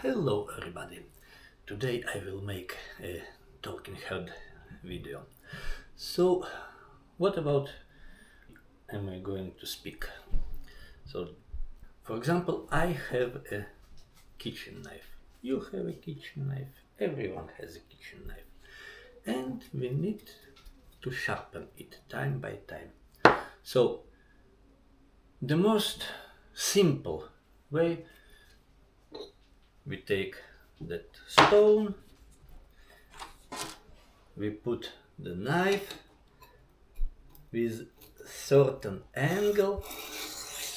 Hello everybody. Today I will make a talking head video. So what about am I going to speak? So for example, I have a kitchen knife. You have a kitchen knife. Everyone has a kitchen knife. And we need to sharpen it time by time. So the most simple way, we take that stone, we put the knife with certain angle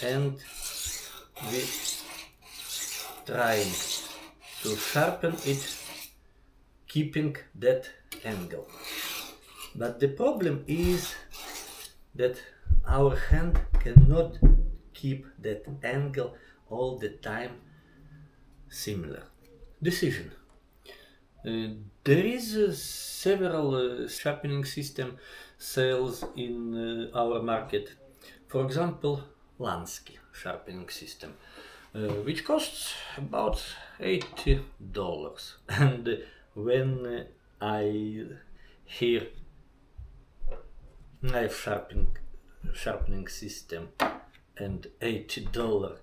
and we trying to sharpen it keeping that angle. But the problem is that our hand cannot keep that angle all the time similar. Decision. There is several sharpening system sales in our market. For example, Lansky sharpening system, which costs about $80. And when I hear knife sharpening system and $80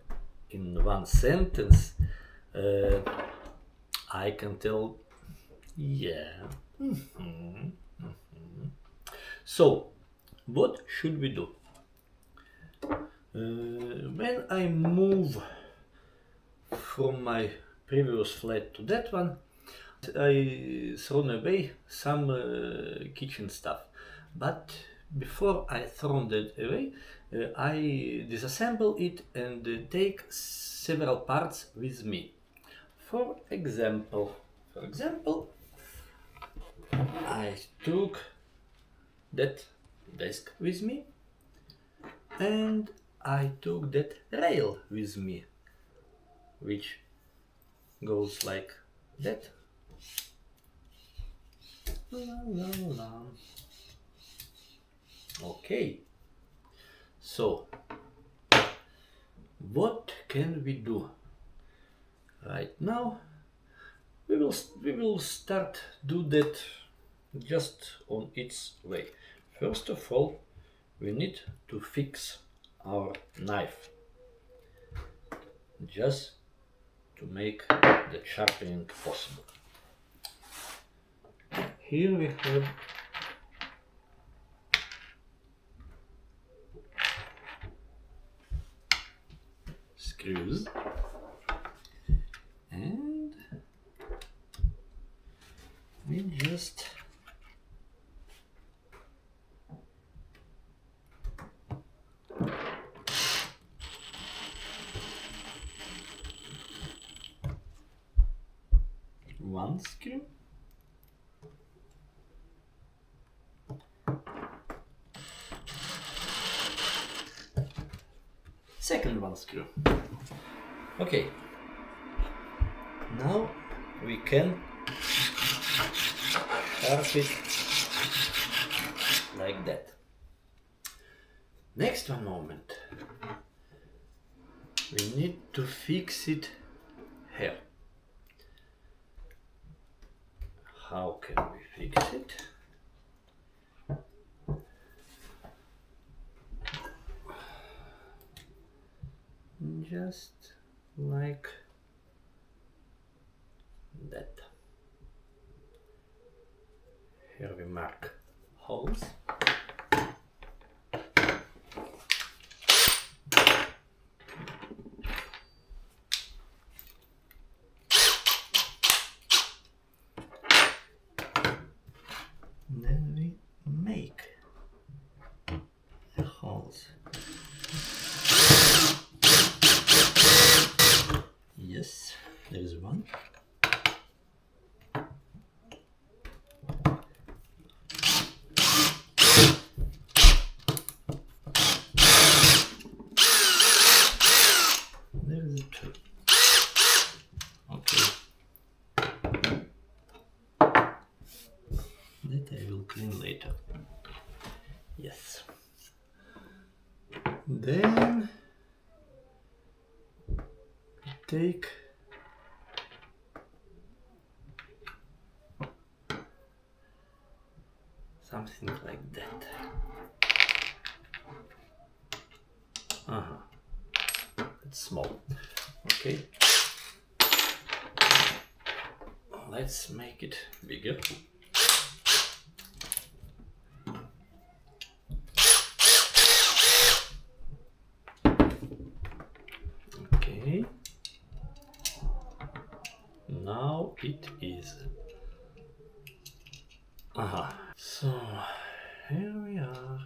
in one sentence, I can tell, yeah. So, what should we do? When I move from my previous flat to that one, I thrown away some kitchen stuff. But before I thrown that away, I disassemble it and take several parts with me. For example, I took that desk with me and I took that rail with me, which goes like that. La, la, la. Okay, so what can we do? Right now we will start do that just on its way. First of all, we need to fix our knife just to make the sharpening possible. Here we have screws and we just one screw, second one screw. Okay, now we can sharpen it like that. Next one moment, we need to fix it here. How can we fix it? Just like that. Here we mark holes. Then we make the holes. Yes, there is one. There is two. Okay. That I will clean later. Yes. Then take something like that. It's small. Okay. Let's make it bigger. Okay. Now it is. So here we are.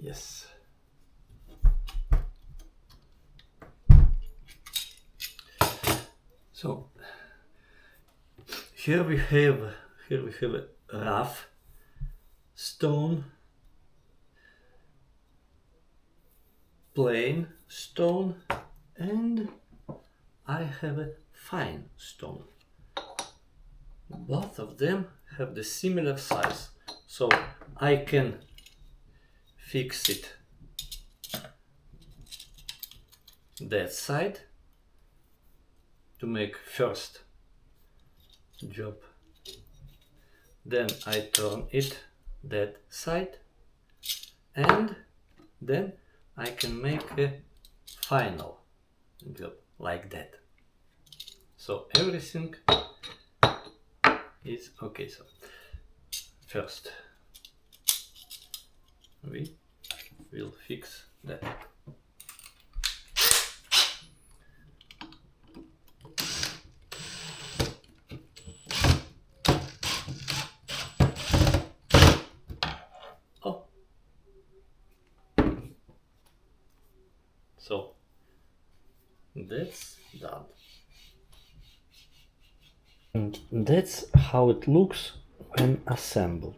Yes. So here we have a rough stone, plain stone, and I have a fine stone. Both of them have the similar size, so I can fix it that side to make first job, then I turn it that side, and then I can make a final job like that. So everything is okay. So first we will fix that. Oh, so that's done. And that's how it looks when assembled.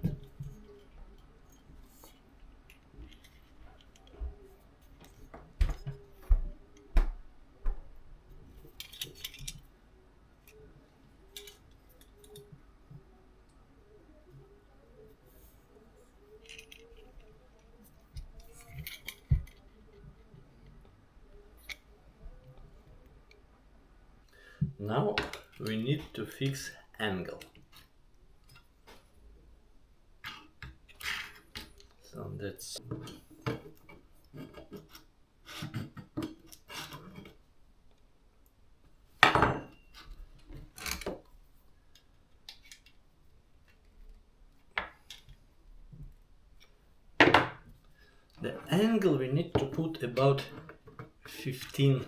Now we need to fix angle. So that's the angle we need to put about 15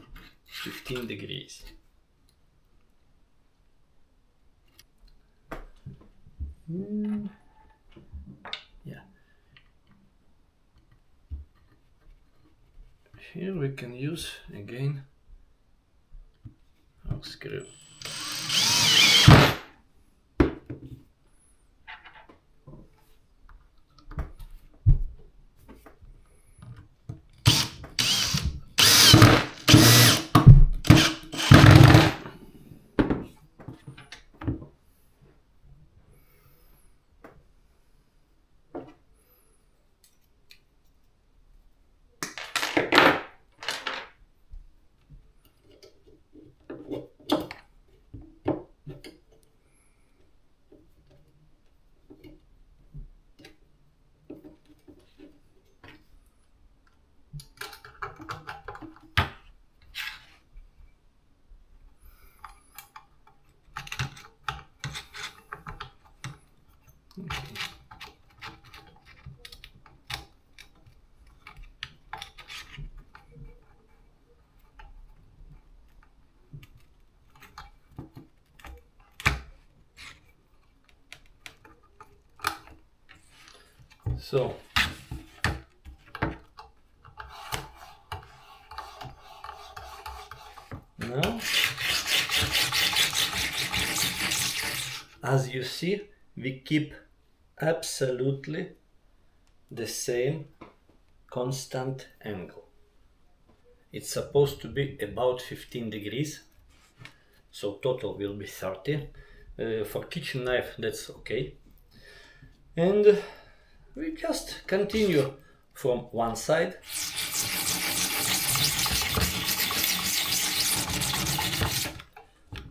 degrees. Yeah. Here we can use again our screw. So now, as you see, we keep absolutely the same constant angle. It's supposed to be about 15 degrees, so total will be 30. For kitchen knife, that's okay. And we just continue from one side.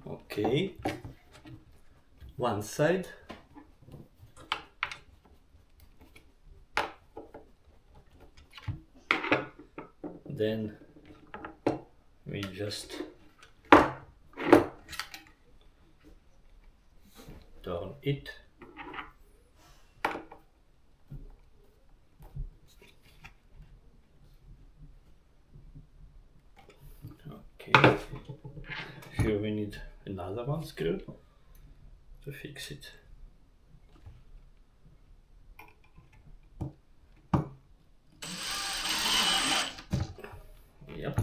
Okay, one side. Then we just turn it. Okay, here we need another one screw to fix it. Yep.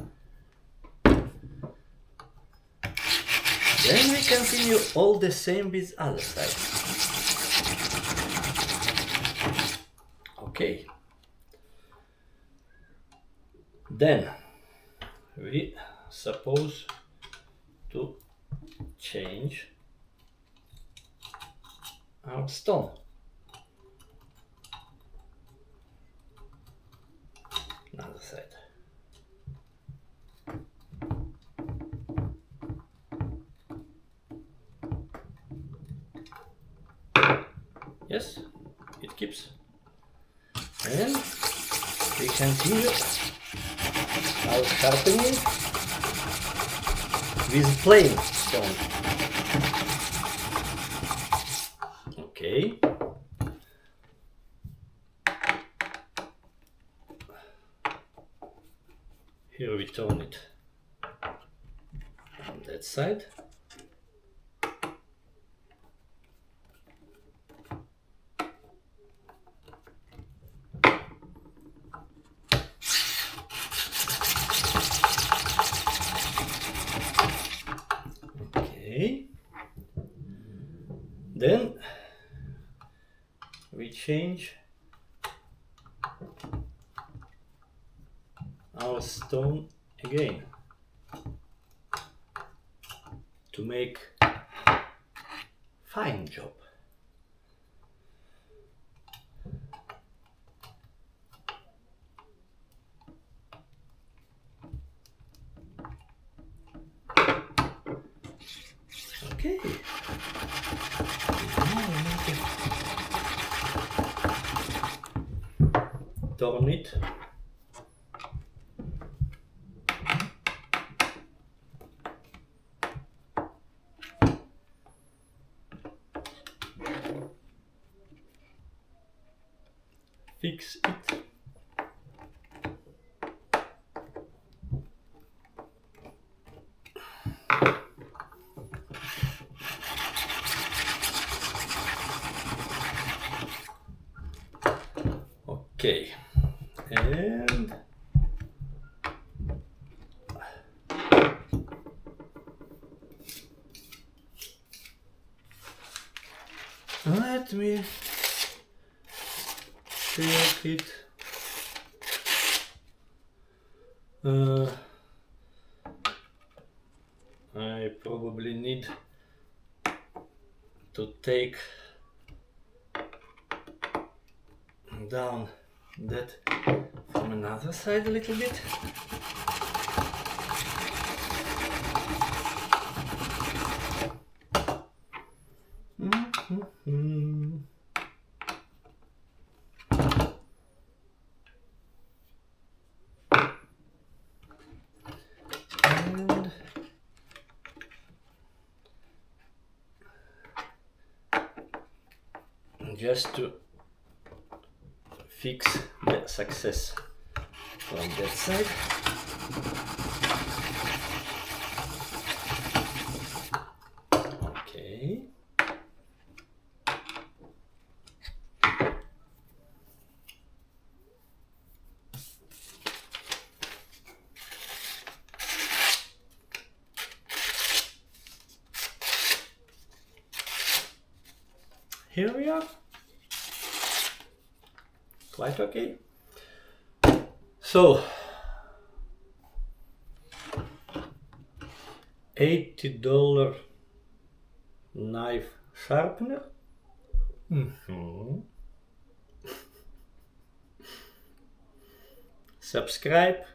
Then we continue all the same with other side. Okay. Then we suppose to change our stone. Another side. Yes, it keeps. And we continue our sharpening with plain stone. Okay. Here we turn it on that side. Okay. Then we change our stone again to make fine job. Okay. Turn it. Fix it. Okay, and let me check it. I probably need to take down that from another side a little bit. And just to fix the success from that side. Okay. here we are. Quite okay. So $80 knife sharpener. Subscribe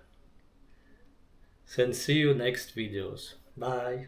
and see you next videos. Bye.